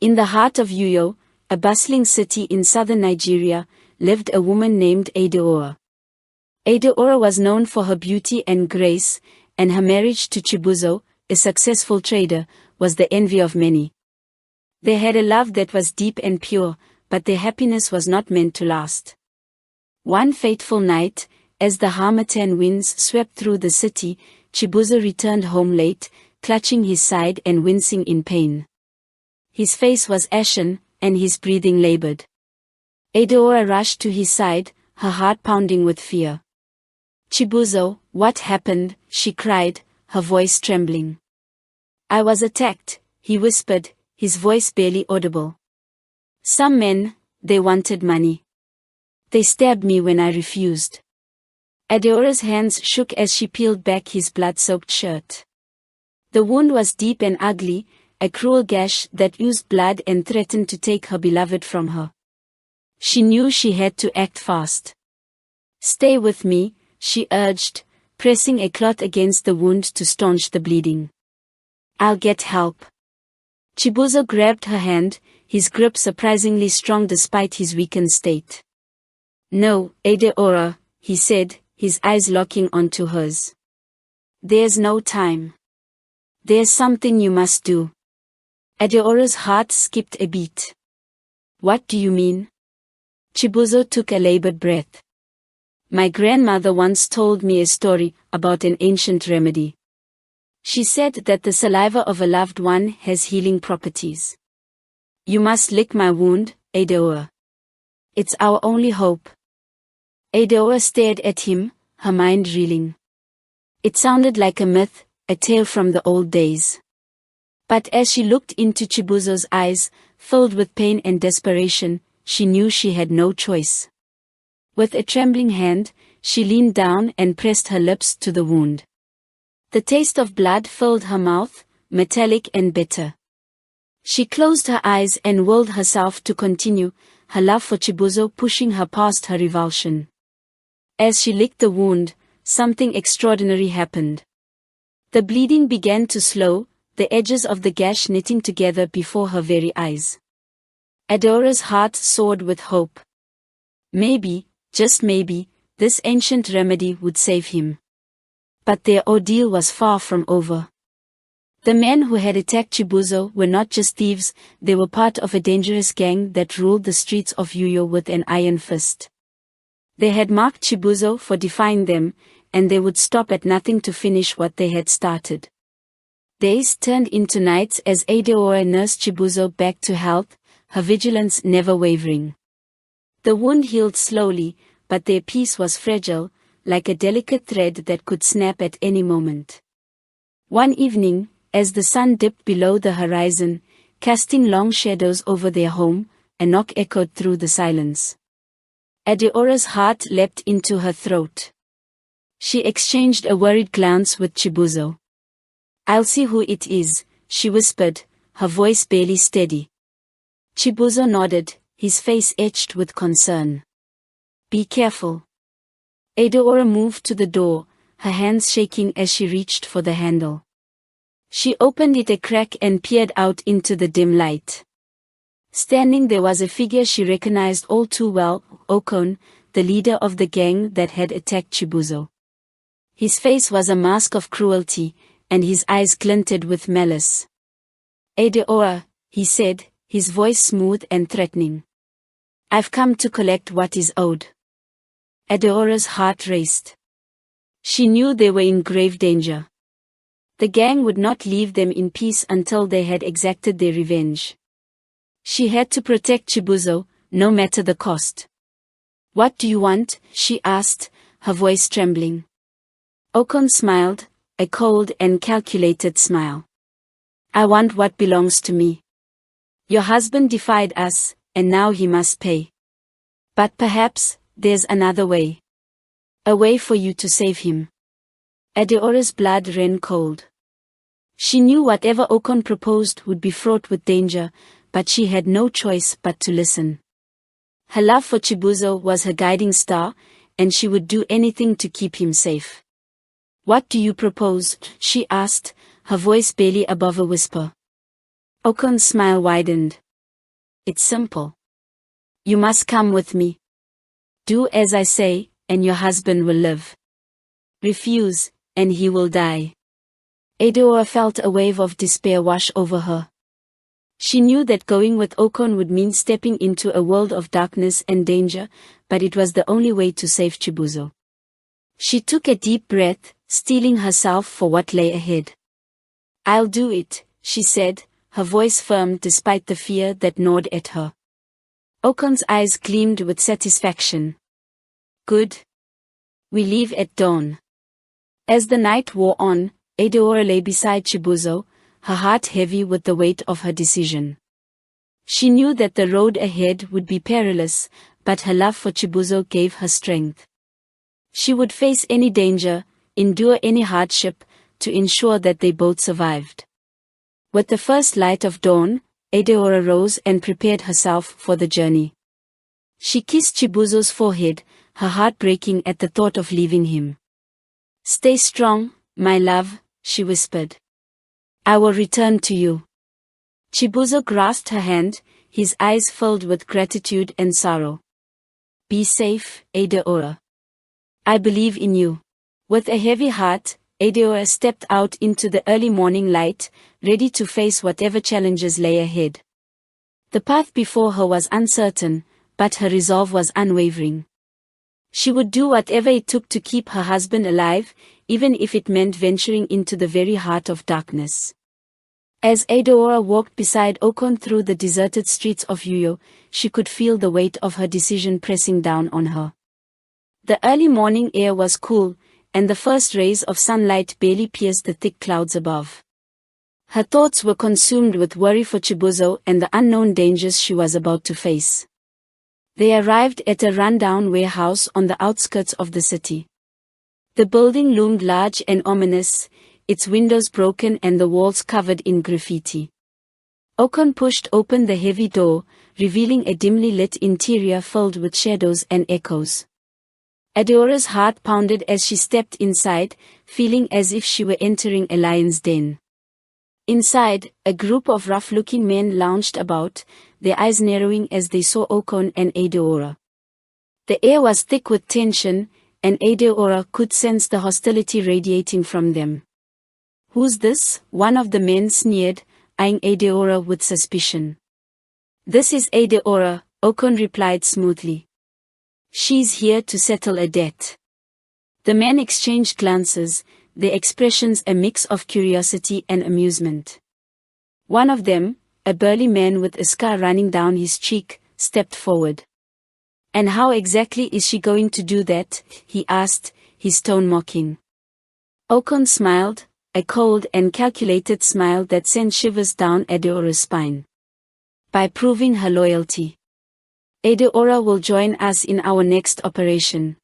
In the heart of Uyo, a bustling city in southern Nigeria, lived a woman named Adaora. Adaora was known for her beauty and grace, and her marriage to Chibuzo, a successful trader, was the envy of many. They had a love that was deep and pure, but their happiness was not meant to last. One fateful night, as the harmattan winds swept through the city, Chibuzo returned home late, clutching his side and wincing in pain. His face was ashen, and his breathing labored. Adaora rushed to his side, her heart pounding with fear. "Chibuzo, what happened?" she cried, her voice trembling. "I was attacked," he whispered, his voice barely audible. "Some men, they wanted money. They stabbed me when I refused." Adaora's hands shook as she peeled back his blood-soaked shirt. The wound was deep and ugly, a cruel gash that oozed blood and threatened to take her beloved from her. She knew she had to act fast. "Stay with me," she urged, pressing a cloth against the wound to staunch the bleeding. "I'll get help." Chibuzo grabbed her hand, his grip surprisingly strong despite his weakened state. "No, Adaora," he said, his eyes locking onto hers. "There's no time. There's something you must do." Adaora's heart skipped a beat. "What do you mean?" Chibuzo took a labored breath. "My grandmother once told me a story about an ancient remedy. She said that the saliva of a loved one has healing properties. You must lick my wound, Adaora. It's our only hope." Adaora stared at him, her mind reeling. It sounded like a myth, a tale from the old days. But as she looked into Chibuzo's eyes, filled with pain and desperation, she knew she had no choice. With a trembling hand, she leaned down and pressed her lips to the wound. The taste of blood filled her mouth, metallic and bitter. She closed her eyes and willed herself to continue, her love for Chibuzo pushing her past her revulsion. As she licked the wound, something extraordinary happened. The bleeding began to slow, the edges of the gash knitting together before her very eyes. Adaora's heart soared with hope. Maybe, just maybe, this ancient remedy would save him. But their ordeal was far from over. The men who had attacked Chibuzo were not just thieves, they were part of a dangerous gang that ruled the streets of Uyo with an iron fist. They had marked Chibuzo for defying them, and they would stop at nothing to finish what they had started. Days turned into nights as Adaora nursed Chibuzo back to health, her vigilance never wavering. The wound healed slowly, but their peace was fragile, like a delicate thread that could snap at any moment. One evening, as the sun dipped below the horizon, casting long shadows over their home, a knock echoed through the silence. Adaora's heart leapt into her throat. She exchanged a worried glance with Chibuzo. "I'll see who it is," she whispered, her voice barely steady. Chibuzo nodded, his face etched with concern. "Be careful." Adaora moved to the door, her hands shaking as she reached for the handle. She opened it a crack and peered out into the dim light. Standing there was a figure she recognized all too well, Okon, the leader of the gang that had attacked Chibuzo. His face was a mask of cruelty, and his eyes glinted with malice. "Adaora," he said, his voice smooth and threatening. "I've come to collect what is owed." Adaora's heart raced. She knew they were in grave danger. The gang would not leave them in peace until they had exacted their revenge. She had to protect Chibuzo, no matter the cost. "What do you want?" she asked, her voice trembling. Okon smiled, a cold and calculated smile. "I want what belongs to me. Your husband defied us, and now he must pay. But perhaps, there's another way. A way for you to save him." Adaora's blood ran cold. She knew whatever Okon proposed would be fraught with danger, but she had no choice but to listen. Her love for Chibuzo was her guiding star, and she would do anything to keep him safe. "What do you propose?" she asked, her voice barely above a whisper. Okon's smile widened. it's simple. You must come with me. Do as I say, and your husband will live. Refuse, and he will die. Adaora felt a wave of despair wash over her. She knew that going with Okon would mean stepping into a world of darkness and danger, but it was the only way to save Chibuzo. She took a deep breath, steeling herself for what lay ahead. I'll do it, she said, her voice firm despite the fear that gnawed at her. Okon's eyes gleamed with satisfaction. Good. We leave at dawn. As the night wore on, Adaora lay beside Chibuzo, her heart heavy with the weight of her decision. She knew that the road ahead would be perilous, but her love for Chibuzo gave her strength. She would face any danger, endure any hardship, to ensure that they both survived. With the first light of dawn, Adaora rose and prepared herself for the journey. She kissed Chibuzo's forehead, her heart breaking at the thought of leaving him. Stay strong, my love, she whispered. I will return to you. Chibuzo grasped her hand, his eyes filled with gratitude and sorrow. Be safe, Adaora. I believe in you. With a heavy heart, Adaora stepped out into the early morning light, ready to face whatever challenges lay ahead. The path before her was uncertain, but her resolve was unwavering. She would do whatever it took to keep her husband alive, even if it meant venturing into the very heart of darkness. As Adaora walked beside Okon through the deserted streets of Uyo, she could feel the weight of her decision pressing down on her. The early morning air was cool, and the first rays of sunlight barely pierced the thick clouds above. Her thoughts were consumed with worry for Chibuzo and the unknown dangers she was about to face. They arrived at a rundown warehouse on the outskirts of the city. The building loomed large and ominous, its windows broken and the walls covered in graffiti. Okon pushed open the heavy door, revealing a dimly lit interior filled with shadows and echoes. Adaora's heart pounded as she stepped inside, feeling as if she were entering a lion's den. Inside, a group of rough-looking men lounged about, their eyes narrowing as they saw Okon and Adaora. The air was thick with tension, and Adaora could sense the hostility radiating from them. Who's this? One of the men sneered, eyeing Adaora with suspicion. This is Adaora, Okon replied smoothly. She's here to settle a debt. The men exchanged glances, their expressions a mix of curiosity and amusement. One of them, a burly man with a scar running down his cheek, stepped forward. And how exactly is she going to do that? He asked, his tone mocking. Okon smiled, a cold and calculated smile that sent shivers down Adaora's spine. By proving her loyalty. Adaora will join us in our next operation.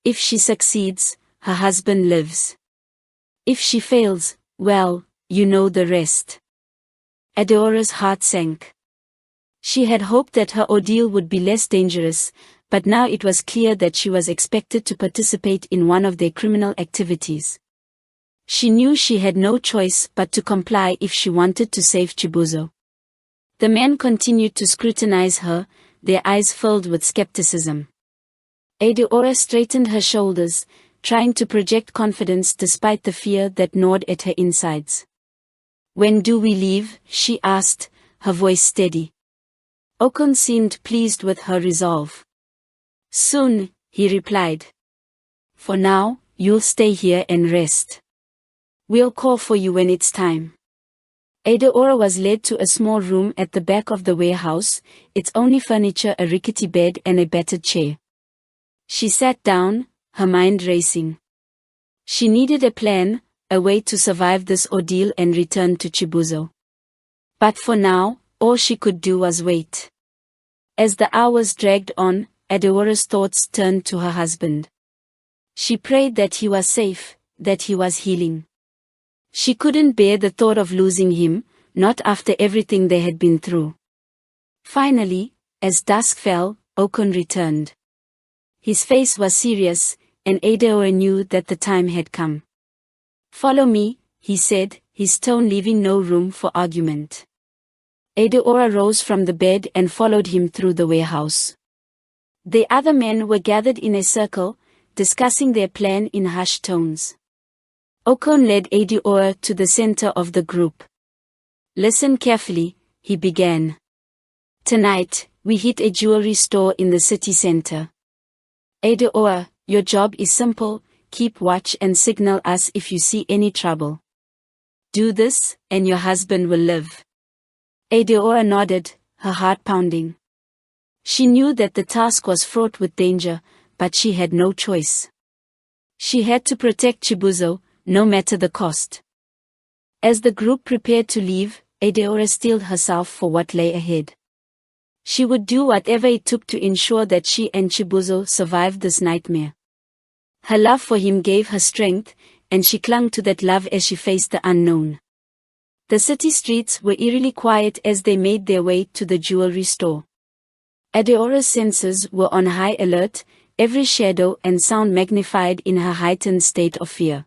If she succeeds, her husband lives. If she fails, well, you know the rest. Adaora's heart sank. She had hoped that her ordeal would be less dangerous, but now it was clear that she was expected to participate in one of their criminal activities. She knew she had no choice but to comply if she wanted to save Chibuzo. The men continued to scrutinize her, their eyes filled with skepticism. Adaora straightened her shoulders, trying to project confidence despite the fear that gnawed at her insides. When do we leave? She asked, her voice steady. Okon seemed pleased with her resolve. Soon, he replied. For now, you'll stay here and rest. We'll call for you when it's time. Adaora was led to a small room at the back of the warehouse, its only furniture a rickety bed and a battered chair. She sat down, her mind racing. She needed a plan, a way to survive this ordeal and return to Chibuzo. But for now, all she could do was wait. As the hours dragged on, Adaora's thoughts turned to her husband. She prayed that he was safe, that he was healing. She couldn't bear the thought of losing him, not after everything they had been through. Finally, as dusk fell, Okon returned. His face was serious, and Adaora knew that the time had come. Follow me, he said, his tone leaving no room for argument. Adaora rose from the bed and followed him through the warehouse. The other men were gathered in a circle, discussing their plan in hushed tones. Okon led Adaora to the center of the group. "Listen carefully," he began. "Tonight, we hit a jewelry store in the city center. Adaora, your job is simple: keep watch and signal us if you see any trouble. Do this, and your husband will live." Adaora nodded, her heart pounding. She knew that the task was fraught with danger, but she had no choice. She had to protect Chibuzo, no matter the cost. As the group prepared to leave, Adaora steeled herself for what lay ahead. She would do whatever it took to ensure that she and Chibuzo survived this nightmare. Her love for him gave her strength, and she clung to that love as she faced the unknown. The city streets were eerily quiet as they made their way to the jewelry store. Adaora's senses were on high alert, every shadow and sound magnified in her heightened state of fear.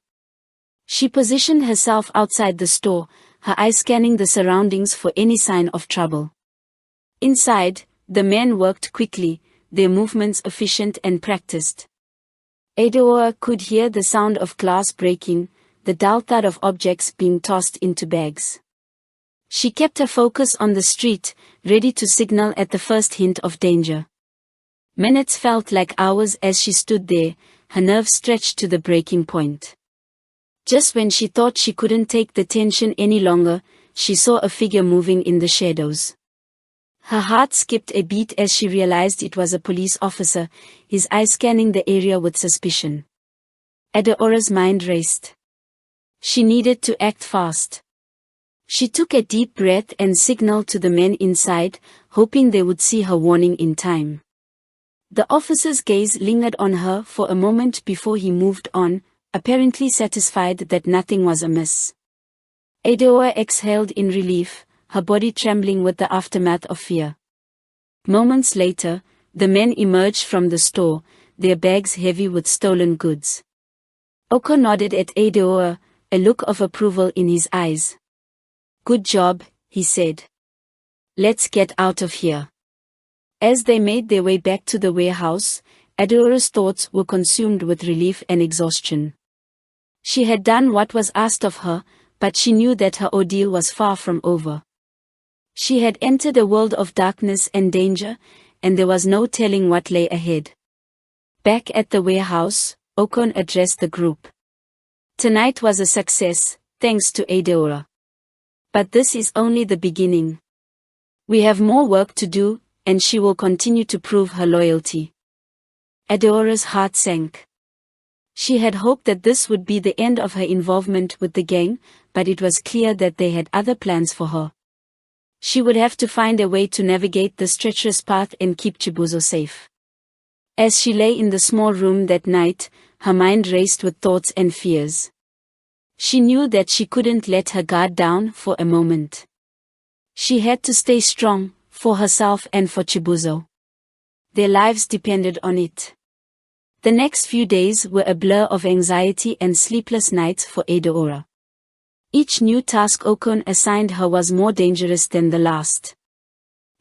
She positioned herself outside the store, her eyes scanning the surroundings for any sign of trouble. Inside, the men worked quickly, their movements efficient and practiced. Adaora could hear the sound of glass breaking, the dull thud of objects being tossed into bags. She kept her focus on the street, ready to signal at the first hint of danger. Minutes felt like hours as she stood there, her nerves stretched to the breaking point. Just when she thought she couldn't take the tension any longer, she saw a figure moving in the shadows. Her heart skipped a beat as she realized it was a police officer, his eyes scanning the area with suspicion. Adaora's mind raced. She needed to act fast. She took a deep breath and signaled to the men inside, hoping they would see her warning in time. The officer's gaze lingered on her for a moment before he moved on, apparently satisfied that nothing was amiss. Adaora exhaled in relief, her body trembling with the aftermath of fear. Moments later, the men emerged from the store, their bags heavy with stolen goods. Okon nodded at Adaora, a look of approval in his eyes. "Good job," he said. "Let's get out of here." As they made their way back to the warehouse, Adaora's thoughts were consumed with relief and exhaustion. She had done what was asked of her, but she knew that her ordeal was far from over. She had entered a world of darkness and danger, and there was no telling what lay ahead. Back at the warehouse, Okon addressed the group. "Tonight was a success, thanks to Adaora. But this is only the beginning. We have more work to do, and she will continue to prove her loyalty." Adaora's heart sank. She had hoped that this would be the end of her involvement with the gang, but it was clear that they had other plans for her. She would have to find a way to navigate this treacherous path and keep Chibuzo safe. As she lay in the small room that night, her mind raced with thoughts and fears. She knew that she couldn't let her guard down for a moment. She had to stay strong, for herself and for Chibuzo. Their lives depended on it. The next few days were a blur of anxiety and sleepless nights for Adaora. Each new task Okon assigned her was more dangerous than the last.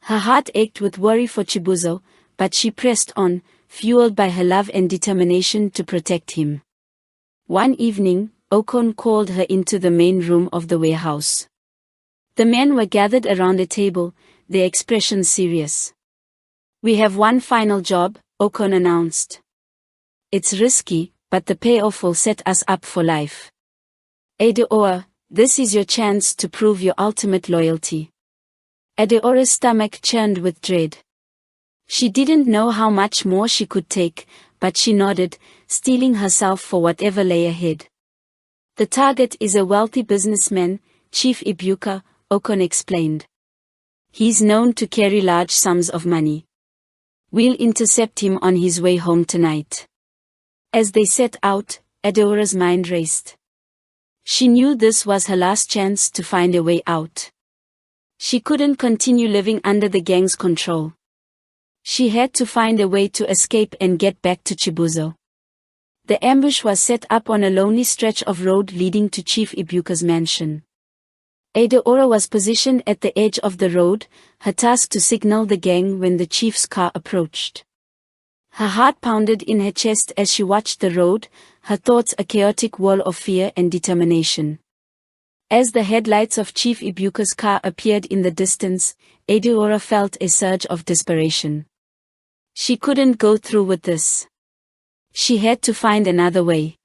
Her heart ached with worry for Chibuzo, but she pressed on, fueled by her love and determination to protect him. One evening, Okon called her into the main room of the warehouse. The men were gathered around a table, their expressions serious. "We have one final job," Okon announced. "It's risky, but the payoff will set us up for life. Adaora, this is your chance to prove your ultimate loyalty." Adaora's stomach churned with dread. She didn't know how much more she could take, but she nodded, steeling herself for whatever lay ahead. "The target is a wealthy businessman, Chief Ebuka," Okon explained. "He's known to carry large sums of money. We'll intercept him on his way home tonight." As they set out, Adaora's mind raced. She knew this was her last chance to find a way out. She couldn't continue living under the gang's control. She had to find a way to escape and get back to Chibuzo. The ambush was set up on a lonely stretch of road leading to Chief Ebuka's mansion. Adaora was positioned at the edge of the road, her task to signal the gang when the chief's car approached. Her heart pounded in her chest as she watched the road, her thoughts a chaotic whirl of fear and determination. As the headlights of Chief Ebuka's car appeared in the distance, Adaora felt a surge of desperation. She couldn't go through with this. She had to find another way.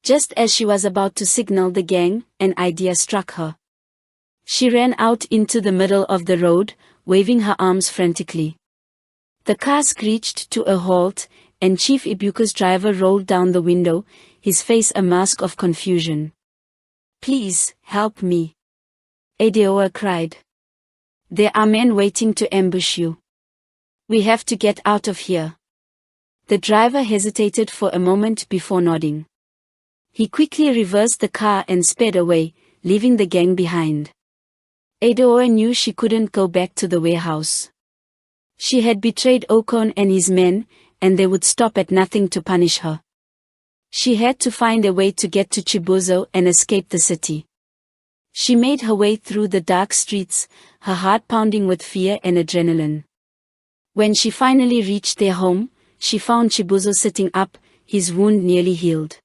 Just as she was about to signal the gang, an idea struck her. She ran out into the middle of the road, waving her arms frantically. The car screeched to a halt, and Chief Ebuka's driver rolled down the window, his face a mask of confusion. "Please, help me," Adaora cried. "There are men waiting to ambush you. We have to get out of here." The driver hesitated for a moment before nodding. He quickly reversed the car and sped away, leaving the gang behind. Adaora knew she couldn't go back to the warehouse. She had betrayed Okon and his men, and they would stop at nothing to punish her. She had to find a way to get to Chibuzo and escape the city. She made her way through the dark streets, her heart pounding with fear and adrenaline. When she finally reached their home, she found Chibuzo sitting up, his wound nearly healed.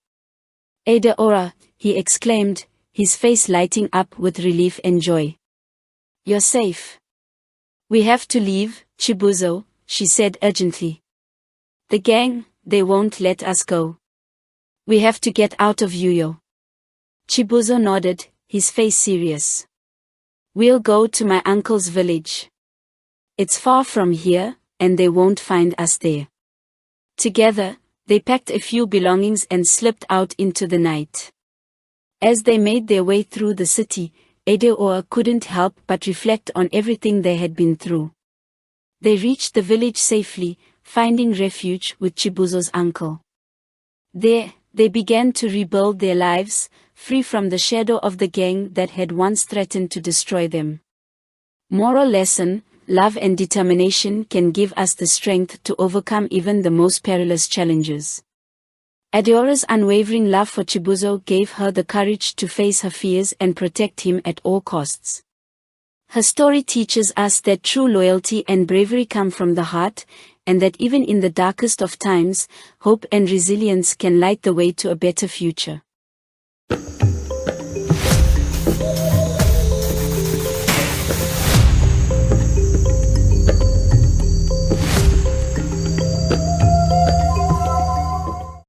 "Adaora," he exclaimed, his face lighting up with relief and joy. "You're safe." "We have to leave, Chibuzo," she said urgently. "The gang, they won't let us go. We have to get out of Uyo." Chibuzo nodded, his face serious. "We'll go to my uncle's village. It's far from here, and they won't find us there." Together, they packed a few belongings and slipped out into the night. As they made their way through the city, Adaora couldn't help but reflect on everything they had been through. They reached the village safely, finding refuge with Chibuzo's uncle. There, they began to rebuild their lives, free from the shadow of the gang that had once threatened to destroy them. Moral lesson: love and determination can give us the strength to overcome even the most perilous challenges. Adaora's unwavering love for Chibuzo gave her the courage to face her fears and protect him at all costs. Her story teaches us that true loyalty and bravery come from the heart, and that even in the darkest of times, hope and resilience can light the way to a better future.